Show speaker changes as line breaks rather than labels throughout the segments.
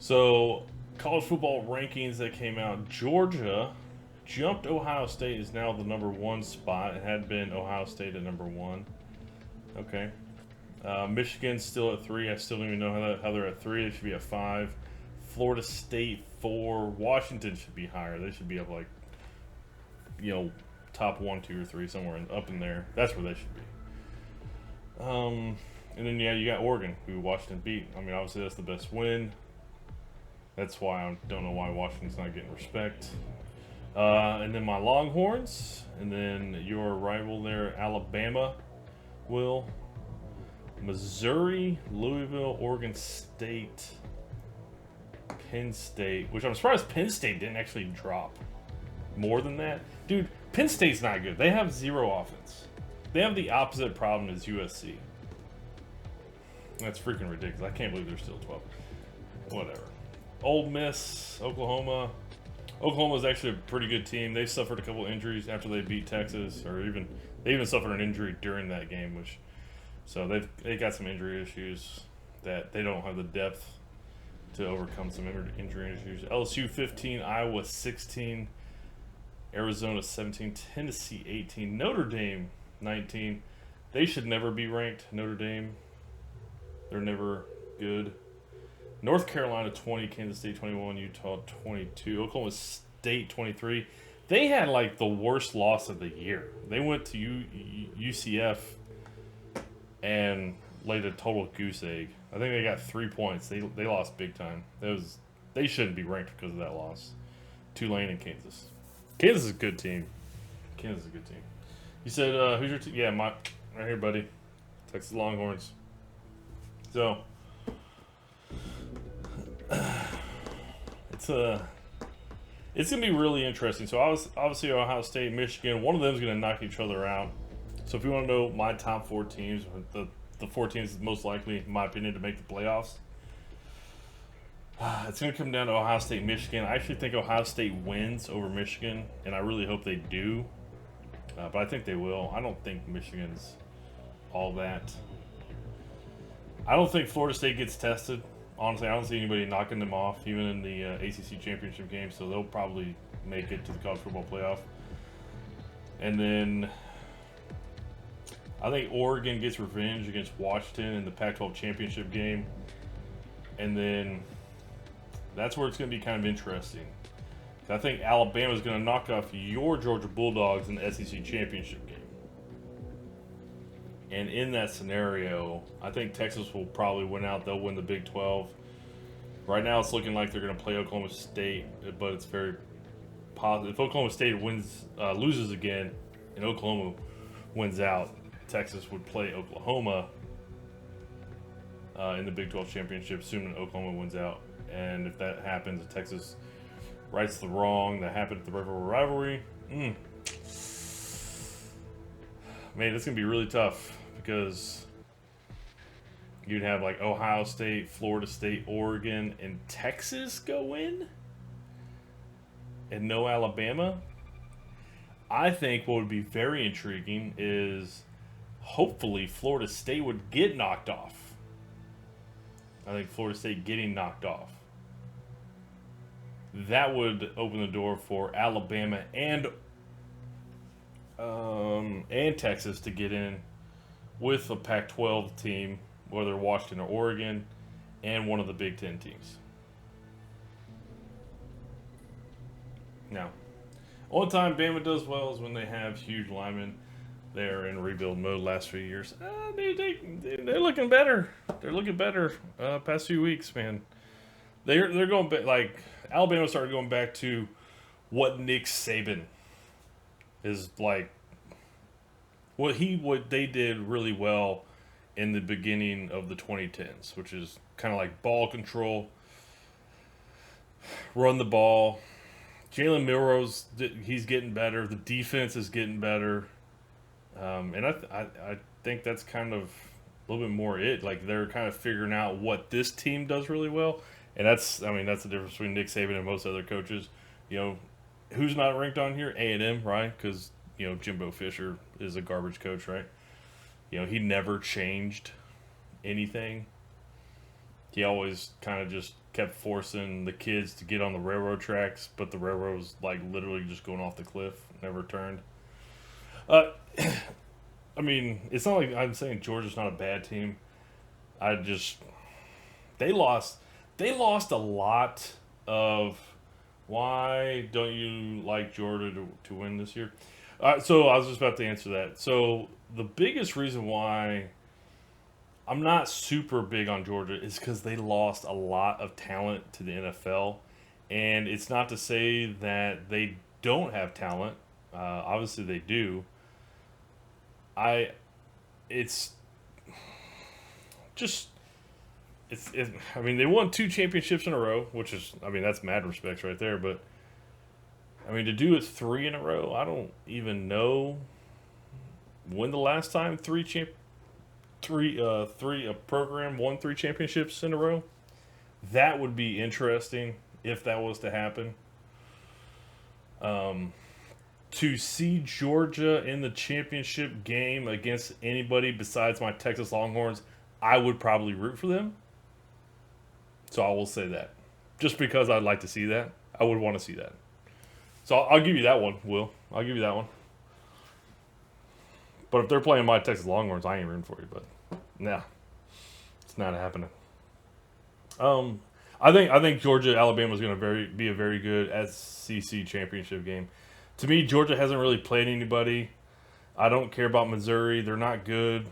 So, college football rankings that came out, Georgia jumped Ohio State, is now the #1 spot. It had been Ohio State at #1. Okay. Michigan's still at 3. I still don't even know how they're at 3. They should be at 5. Florida State 4. Washington should be higher. They should be up like, top 1, 2, or 3, somewhere up in there. That's where they should be. And then you got Oregon, who Washington beat. I mean, obviously that's the best win. That's why I don't know why Washington's not getting respect. And then my Longhorns, and then your rival there, Alabama, will. Missouri, Louisville, Oregon State, Penn State, which I'm surprised Penn State didn't actually drop more than that. Dude, Penn State's not good. They have 0 offense. They have the opposite problem as USC. That's freaking ridiculous. I can't believe they're still 12. Whatever. Ole Miss, Oklahoma. Oklahoma's actually a pretty good team. They suffered a couple injuries after they beat Texas, or they even suffered an injury during that game, so they got some injury issues that they don't have the depth to overcome some injury issues. LSU 15, Iowa 16, Arizona 17, Tennessee 18, Notre Dame 19. They should never be ranked. Notre Dame, they're never good. North Carolina 20, Kansas State 21, Utah 22, Oklahoma State 23. They had like the worst loss of the year. They went to UCF and laid a total goose egg. I think they got 3 points. They lost big time. They shouldn't be ranked because of that loss. Tulane and Kansas. Kansas is a good team. Kansas is a good team. You said who's your team? Yeah, right here, buddy. Texas Longhorns. So it's gonna be really interesting. So obviously Ohio State, Michigan, one of them is gonna knock each other out. So if you want to know my top 4 teams, the 4 teams most likely, in my opinion, to make the playoffs, it's gonna come down to Ohio State, Michigan. I actually think Ohio State wins over Michigan, and I really hope they do. But I think they will. I don't think Michigan's all that. I don't think Florida State gets tested. Honestly, I don't see anybody knocking them off, even in the ACC championship game, so they'll probably make it to the college football playoff. And then I think Oregon gets revenge against Washington in the Pac-12 championship game. And then that's where it's going to be kind of interesting. I think Alabama is going to knock off your Georgia Bulldogs in the SEC championship game. And in that scenario, I think Texas will probably win out. They'll win the Big 12. Right now, it's looking like they're going to play Oklahoma State, but it's very positive. If Oklahoma State loses again, and Oklahoma wins out, Texas would play Oklahoma in the Big 12 championship, assuming Oklahoma wins out. And if that happens, Texas rights the wrong that happened at the rivalry. Man, it's going to be really tough, because you'd have like Ohio State, Florida State, Oregon, and Texas go in, and no Alabama. I think what would be very intriguing is hopefully Florida State would get knocked off. I think Florida State getting knocked off. That would open the door for Alabama and Texas to get in with a Pac-12 team, whether Washington or Oregon, and one of the Big Ten teams. Now, only time Bama does well is when they have huge linemen. They're in rebuild mode last few years. They're looking better. They're looking better past few weeks, man. They're going back. Like, Alabama started going back to what Nick Saban is like. What they did really well in the beginning of the 2010s, which is kind of like ball control, run the ball. Jalen Milrose, he's getting better. The defense is getting better. And I think that's kind of a little bit more it. Like, they're kind of figuring out what this team does really well. And that's the difference between Nick Saban and most other coaches. Who's not ranked on here? A&M, right? Because, Jimbo Fisher is a garbage coach, right? He never changed anything. He always kind of just kept forcing the kids to get on the railroad tracks, but the railroad was like literally just going off the cliff, never turned. I mean, it's not like I'm saying Georgia's not a bad team. I just they lost a lot of. Why don't you like Georgia to win this year? So I was just about to answer that. So the biggest reason why I'm not super big on Georgia is because they lost a lot of talent to the NFL, and it's not to say that they don't have talent. Obviously, they do. It's just I mean, they won 2 championships in a row, which is, I mean, that's mad respects right there. But I mean, to do it 3 in a row, I don't even know when the last time a program won 3 championships in a row. That would be interesting if that was to happen. To see Georgia in the championship game against anybody besides my Texas Longhorns, I would probably root for them. So I will say that. Just because I'd like to see that. I would want to see that. So I'll give you that one, Will. I'll give you that one. But if they're playing my Texas Longhorns, I ain't rooting for you. But nah, it's not happening. I think Georgia Alabama is going to be a very good SEC championship game. To me, Georgia hasn't really played anybody. I don't care about Missouri; they're not good.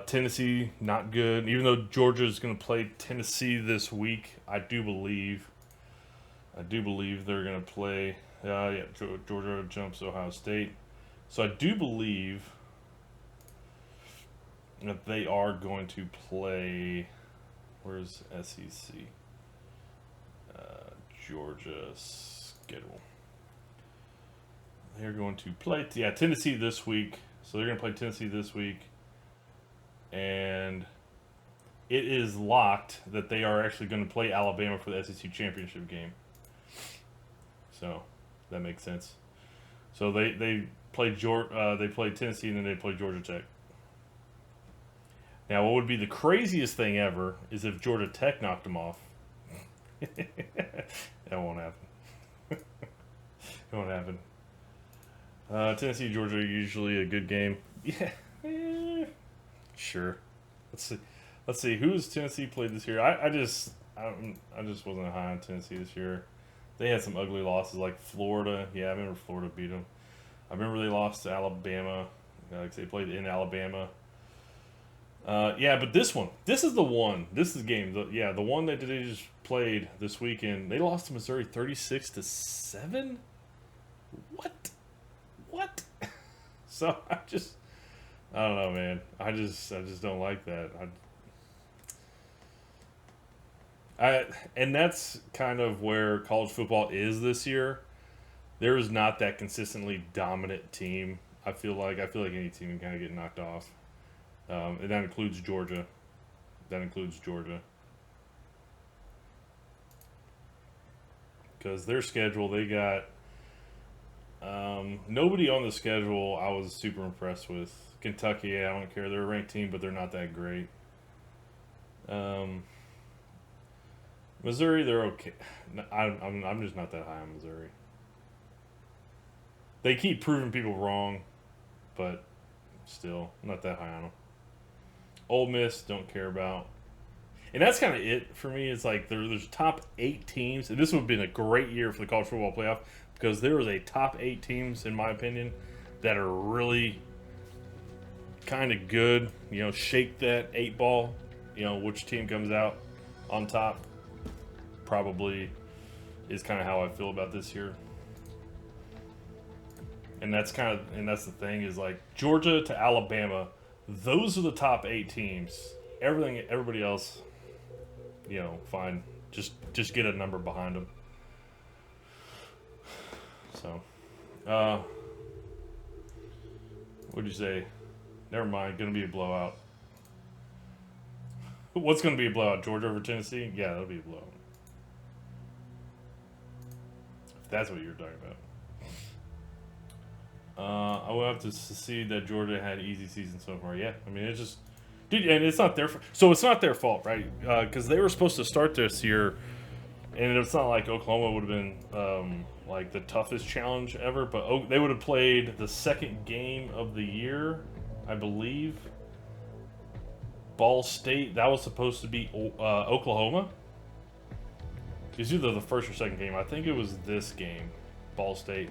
Tennessee, not good. Even though Georgia is going to play Tennessee this week, I do believe they're going to play. Georgia jumps Ohio State. So I do believe that they are going to play. Where's SEC? Georgia schedule. They're going to play Tennessee this week. So they're going to play Tennessee this week. And it is locked that they are actually going to play Alabama for the SEC championship game. So that makes sense. So they play Tennessee and then they play Georgia Tech. Now, what would be the craziest thing ever is if Georgia Tech knocked them off. That won't happen. It won't happen. Tennessee, Georgia, usually a good game. Yeah. Sure. Let's see. Who's Tennessee played this year? I just wasn't high on Tennessee this year. They had some ugly losses like Florida. Yeah, I remember Florida beat them. I remember they lost to Alabama. Like they played in Alabama. But this is the one. This is the game. The one that they just played this weekend. They lost to Missouri 36-7. What? So I don't know, man. I just don't like that. And that's kind of where college football is this year. There is not that consistently dominant team. I feel like any team can kind of get knocked off. And that includes Georgia. Because their schedule, they got nobody on the schedule I was super impressed with. Kentucky, I don't care. They're a ranked team, but they're not that great. Missouri, they're okay. I'm just not that high on Missouri. They keep proving people wrong, but still, not that high on them. Ole Miss, don't care about. And that's kind of it for me. It's like there's top 8 teams. And this would have been a great year for the college football playoff because there was a top 8 teams, in my opinion, that are really kind of good. Shake that 8 ball. Which team comes out on top probably is kind of how I feel about this year. And that's the thing is like Georgia to Alabama, those are the top 8 teams. Everybody else, fine. Just get a number behind them. So, what'd you say? Never mind. Going to be a blowout. What's going to be a blowout? Georgia over Tennessee? Yeah, that'll be a blowout. If that's what you're talking about. I will have to see that Georgia had easy season so far. Yeah, I mean, it's just Dude, and it's not their so it's not their fault, right? Because they were supposed to start this year, and it's not like Oklahoma would have been like the toughest challenge ever, but they would have played the second game of the year, I believe. Ball State, that was supposed to be Oklahoma. It's either the first or second game. I think it was this game, Ball State.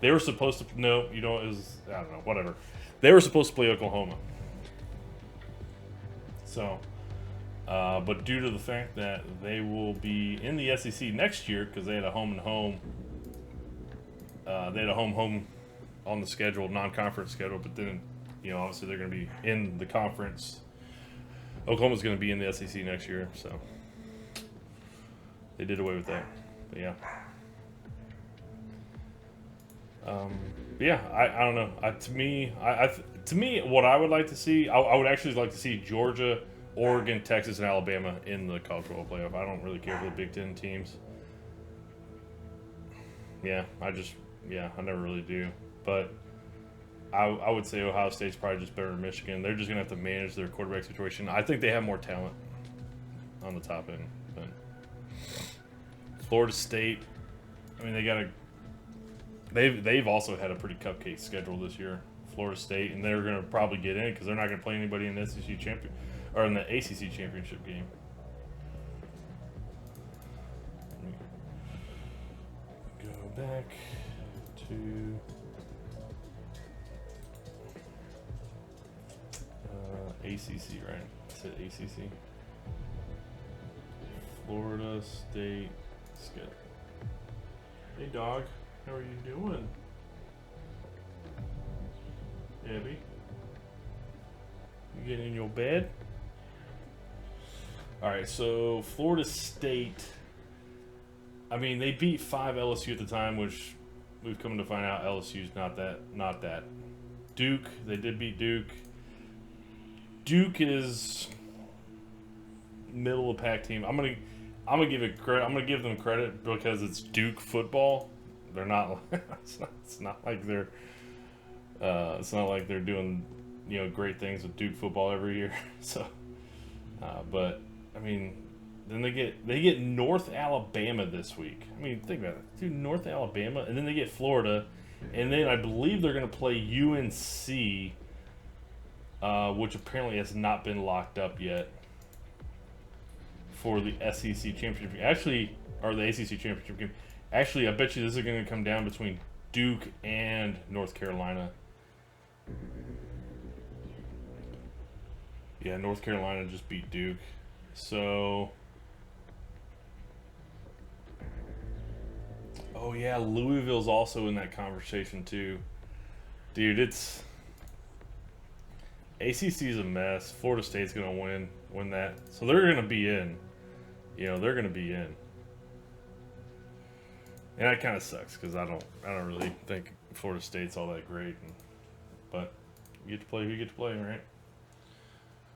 They were supposed to, no, you know, it was, I don't know, whatever. They were supposed to play Oklahoma. So, but due to the fact that they will be in the SEC next year, because they had a home and home, they had a home on the schedule, non-conference schedule, but then, you know, obviously they're going to be in the conference. Oklahoma's going to be in the SEC next year, so they did away with that. But yeah. Yeah, I don't know. To me, what I would like to see, I would actually like to see Georgia, Oregon, Texas, and Alabama in the college football playoff. I don't really care for the Big Ten teams. Yeah, I never really do. But I would say Ohio State's probably just better than Michigan. They're just going to have to manage their quarterback situation. I think they have more talent on the top end. But Florida State, I mean, they've also had a pretty cupcake schedule this year. Florida State, and they're going to probably get in because they're not going to play anybody in the SEC champion or in the ACC championship game. Go back to ACC, right? I said ACC. Florida State schedule. Hey, dog. How are you doing? Abby? You getting in your bed? Alright, so Florida State, I mean, they beat 5 LSU at the time, which we've come to find out LSU's not that. Duke, they did beat Duke. Duke is middle of the pack team. I'm gonna give it credit. I'm gonna give them credit because it's Duke football. They're not. It's not like they're. It's not like they're doing, you know, great things with Duke football every year. So, but I mean, then they get North Alabama this week. I mean, think about it, dude. North Alabama, and then they get Florida, and then I believe they're gonna play UNC, which apparently has not been locked up yet for the SEC championship. Actually, or the ACC championship game. Actually, I bet you this is going to come down between Duke and North Carolina. Yeah, North Carolina just beat Duke. So, oh yeah, Louisville's also in that conversation too. Dude, it's ACC's a mess. Florida State's going to win that. So they're going to be in. You know, they're going to be in. And that kind of sucks because I don't really think Florida State's all that great. But you get to play who you get to play, right?